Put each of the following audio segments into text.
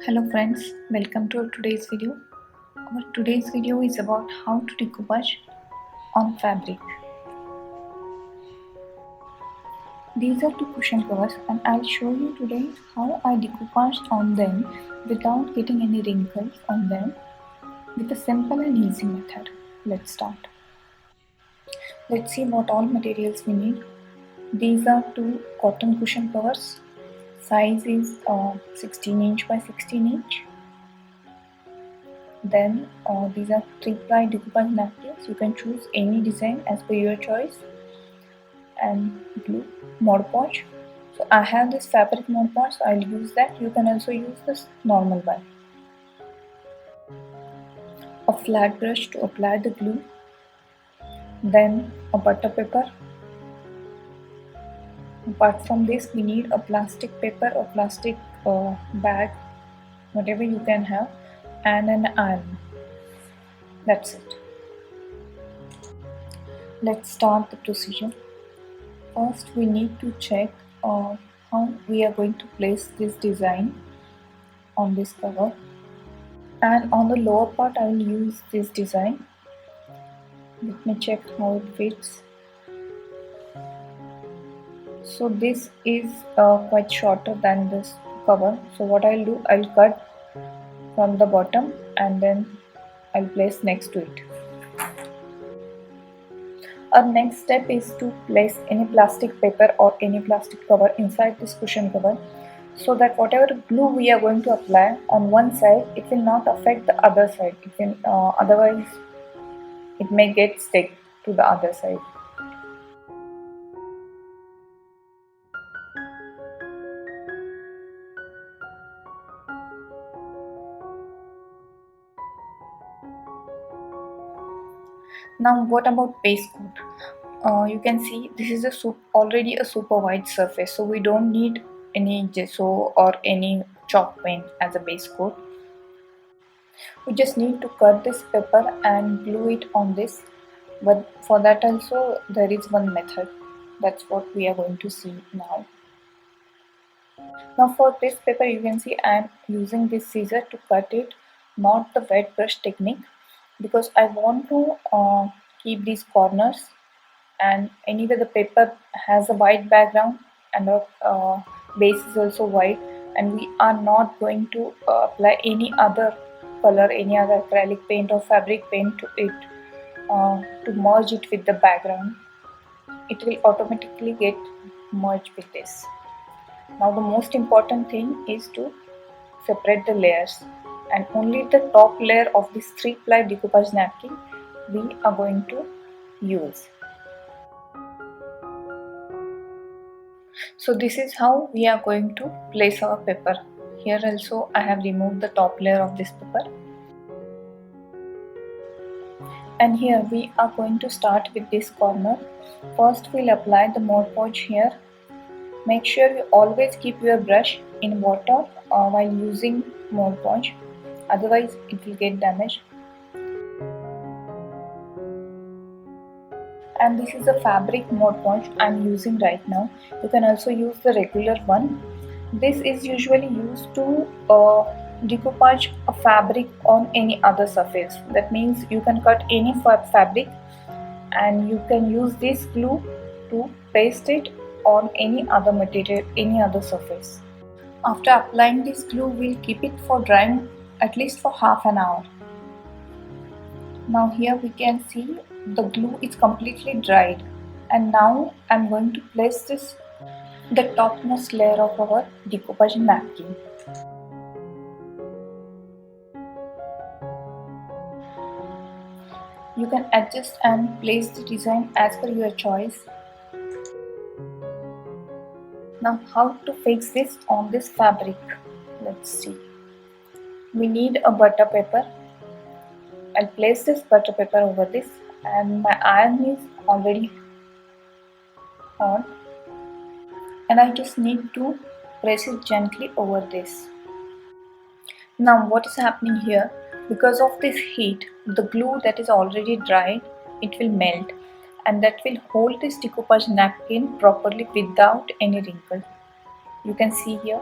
Hello friends, welcome to today's video. Our today's video is about how to decoupage on fabric. These are two cushion covers and I'll show you today how I decoupaged on them without getting any wrinkles on them with a simple and easy method. Let's start. Let's see what all materials we need. These are two cotton cushion covers. Size is 16 inch by 16 inch. Then these are 3-ply decoupage napkins. You can choose any design as per your choice. And glue Mod Podge. So I have this fabric Mod Podge, so I'll use that. You can also use this normal one. A flat brush to apply the glue. Then a butter paper. Apart from this, we need a plastic paper or plastic bag, whatever you can have, and an iron. That's it. Let's start the procedure. First, we need to check how we are going to place this design on this cover. And on the lower part, I will use this design. Let me check how it fits. So this is quite shorter than this cover. So what I'll do, I'll cut from the bottom and then I'll place next to it. Our next step is to place any plastic paper or any plastic cover inside this cushion cover, so that whatever glue we are going to apply on one side, it will not affect the other side. It can, otherwise it may get stick to the other side. Now what about base coat? You can see this is already a super white surface, so we don't need any gesso or any chalk paint as a base coat. We just need to cut this paper and glue it on this, but for that also there is one method. That's what we are going to see now. Now for this paper, you can see I am using this scissor to cut it, not the wet brush technique, because I want to keep these corners. And anyway, the paper has a white background and the base is also white, and we are not going to apply any other color, any other acrylic paint or fabric paint to it to merge it with the background. It will automatically get merged with this. Now the most important thing is to separate the layers, and only the top layer of this 3-ply decoupage napkin we are going to use. So this is how we are going to place our paper. Here also I have removed the top layer of this paper. And here we are going to start with this corner. First we'll apply the Mod Podge here. Make sure you always keep your brush in water while using Mod Podge, otherwise it will get damaged. And this is a fabric Mod Podge I am using right now. You can also use the regular one. This is usually used to decoupage a fabric on any other surface. That means you can cut any fabric and you can use this glue to paste it on any other material, any other surface. After applying this glue, we'll keep it for drying at least for half an hour. Now here we can see the glue is completely dried, and now I'm going to place the topmost layer of our decoupage napkin. You can adjust and place the design as per your choice. Now how to fix this on this fabric? Let's see. We need a butter paper. I'll place this butter paper over this, and my iron is already on, and I just need to press it gently over this. Now what is happening here? Because of this heat, the glue that is already dried, it will melt, and that will hold this decoupage napkin properly without any wrinkle. You can see here.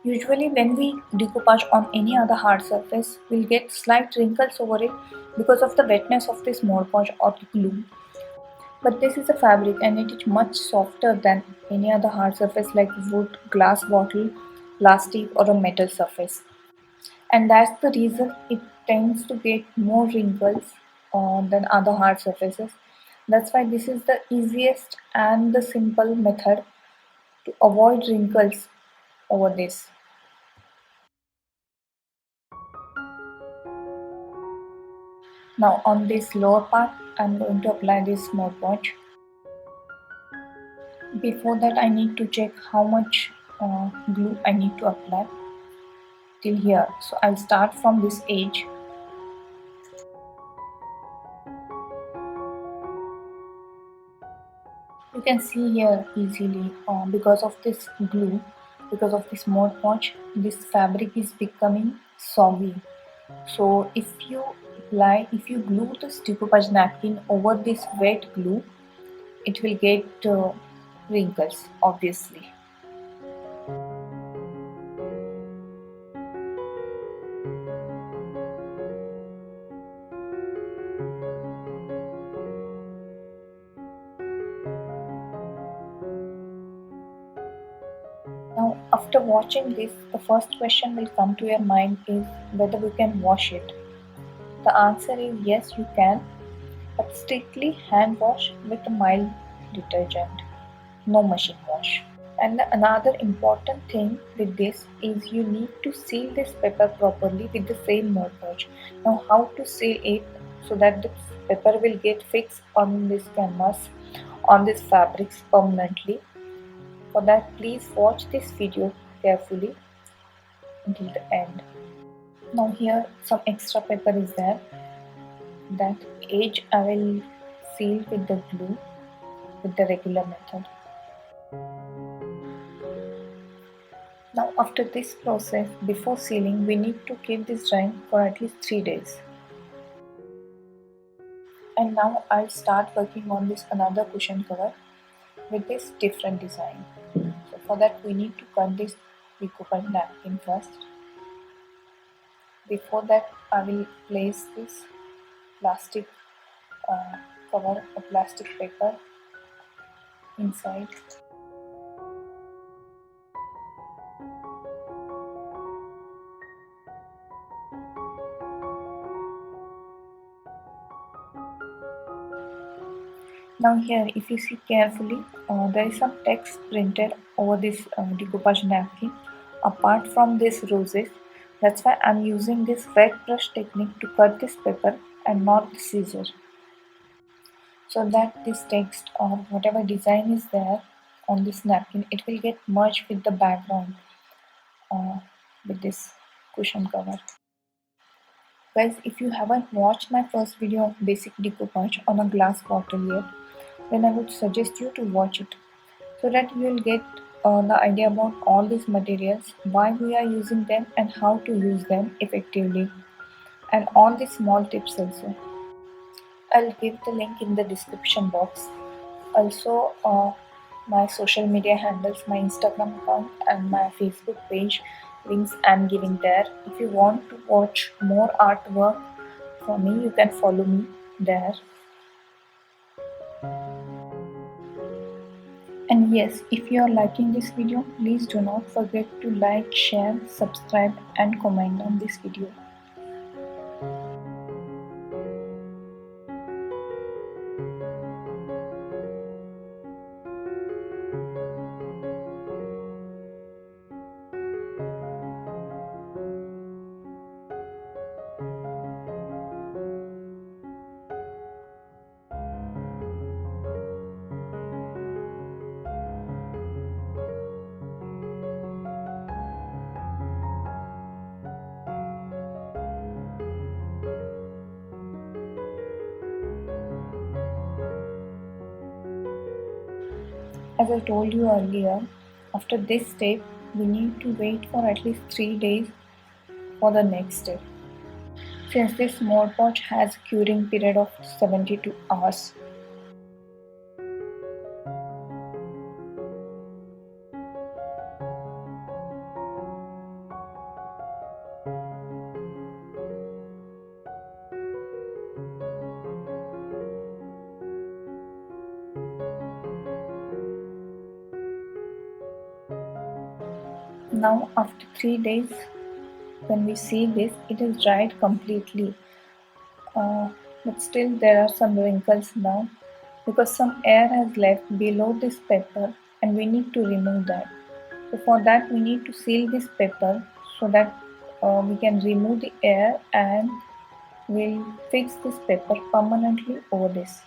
Usually when we decoupage on any other hard surface, we'll get slight wrinkles over it because of the wetness of this Mod Podge or the glue. But this is a fabric and it is much softer than any other hard surface like wood, glass bottle, plastic or a metal surface. And that's the reason it tends to get more wrinkles than other hard surfaces. That's why this is the easiest and the simple method to avoid wrinkles over this. Now on this lower part, I'm going to apply this Mod Podge. Before that, I need to check how much glue I need to apply till here. So I'll start from this edge. You can see here easily because of this glue, because of this Mod Podge, this fabric is becoming soggy. So if you glue this decoupage napkin over this wet glue, it will get wrinkles obviously. Now after watching this, the first question will come to your mind is whether we can wash it. The answer is yes, you can, but strictly hand wash with a mild detergent, no machine wash. And another important thing with this is you need to seal this paper properly with the same Mod Podge. Now how to seal it so that the paper will get fixed on this canvas, on this fabrics permanently. For that, please watch this video carefully until the end. Now here some extra paper is there. That edge I will seal with the glue with the regular method. Now after this process, before sealing, we need to keep this drying for at least 3 days. And now I'll start working on this another cushion cover with this different design. So for that we need to cut this decoupage napkin first. Before that I will place this plastic uh, cover or plastic paper inside. Now here if you see carefully, there is some text printed over this decoupage napkin apart from this roses. That's why I'm using this wet brush technique to cut this paper and not the scissor, so that this text or whatever design is there on this napkin, it will get merged with the background uh, with this cushion cover. Guys, if you haven't watched my first video of basic decoupage on a glass bottle yet, then I would suggest you to watch it so that you will get the idea about all these materials, why we are using them and how to use them effectively, and all the small tips also. I'll give the link in the description box. Also, my social media handles, my Instagram account and my Facebook page links I'm giving there. If you want to watch more artwork from me, you can follow me there. And yes, if you are liking this video, please do not forget to like, share, subscribe and comment on this video. As I told you earlier, after this step, we need to wait for at least 3 days for the next step. Since this Mod Podge has a curing period of 72 hours. Now after 3 days, when we see this, it is dried completely. Uh, but still there are some wrinkles now because some air has left below this paper and we need to remove that. So for that we need to seal this paper so that we can remove the air and we'll fix this paper permanently over this.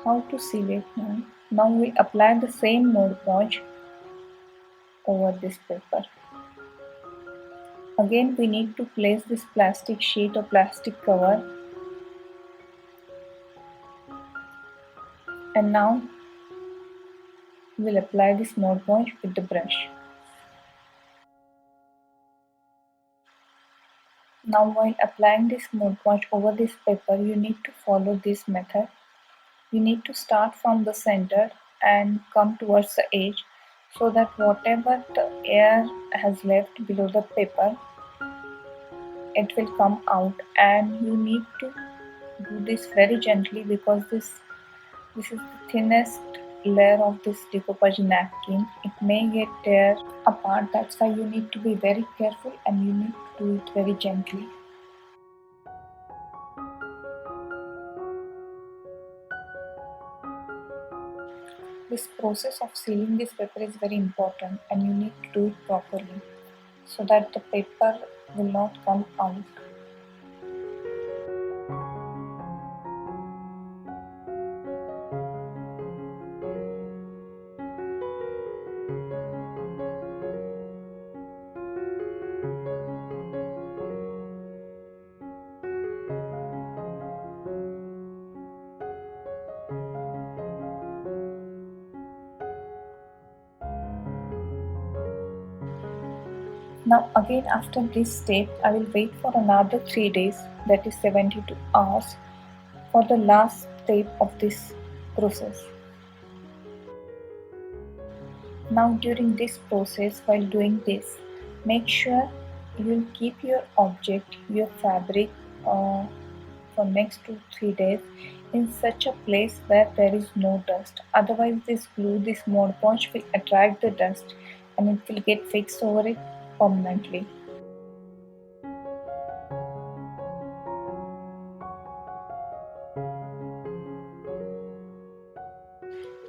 How to seal it now? Now we apply the same Mod Podge over this paper. Again we need to place this plastic sheet or plastic cover, and now we'll apply this Mod Podge with the brush. Now while applying this Mod Podge over this paper, you need to follow this method. You need to start from the center and come towards the edge so that whatever the air has left below the paper, it will come out, and you need to do this very gently because this is the thinnest layer of this decoupage napkin. It may get tear apart. That's why you need to be very careful and you need to do it very gently. This process of sealing this paper is very important and you need to do it properly so that the paper will not come out. Now again after this step, I will wait for another 3 days, that is 72 hours, for the last step of this process. Now during this process, while doing this, make sure you will keep your object, your fabric for next 2-3 days in such a place where there is no dust. Otherwise this glue, this Mod Podge will attract the dust and it will get fixed over it permanently.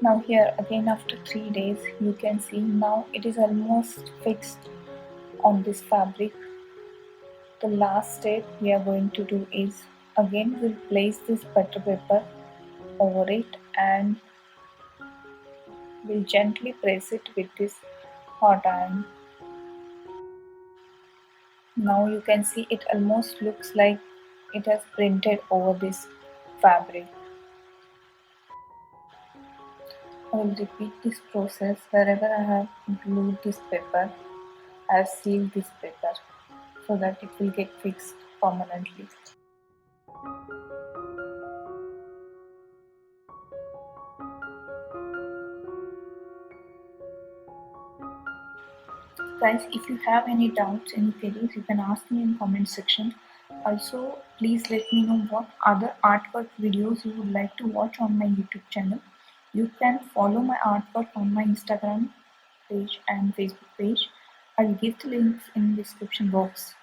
Now here again after 3 days, you can see now it is almost fixed on this fabric. The last step we are going to do is again we'll place this butter paper over it and we'll gently press it with this hot iron. Now you can see it almost looks like it has printed over this fabric. I will repeat this process wherever I have glued this paper. I have sealed this paper so that it will get fixed permanently. Guys, if you have any doubts, any queries, you can ask me in comment section. Also, please let me know what other artwork videos you would like to watch on my YouTube channel. You can follow my artwork on my Instagram page and Facebook page. I'll give the links in the description box.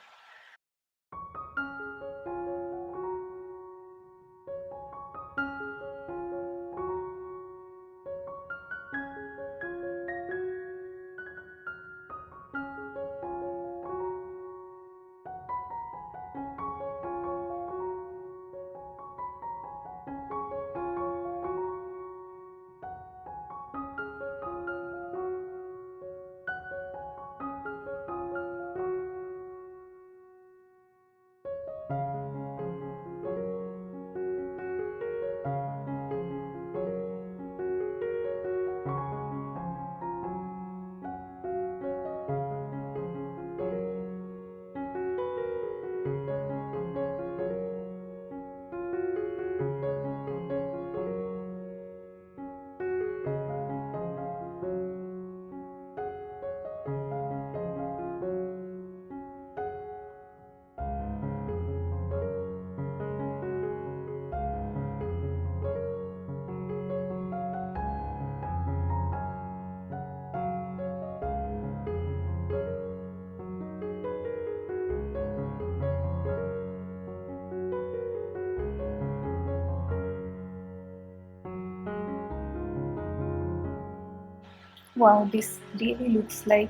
Wow, this really looks like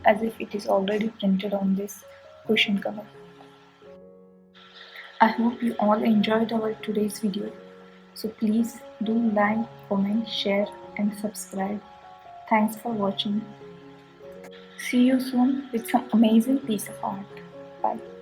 as if it is already printed on this cushion cover. I hope you all enjoyed our today's video. So please do like, comment, share and subscribe. Thanks for watching. See you soon with some amazing piece of art. Bye.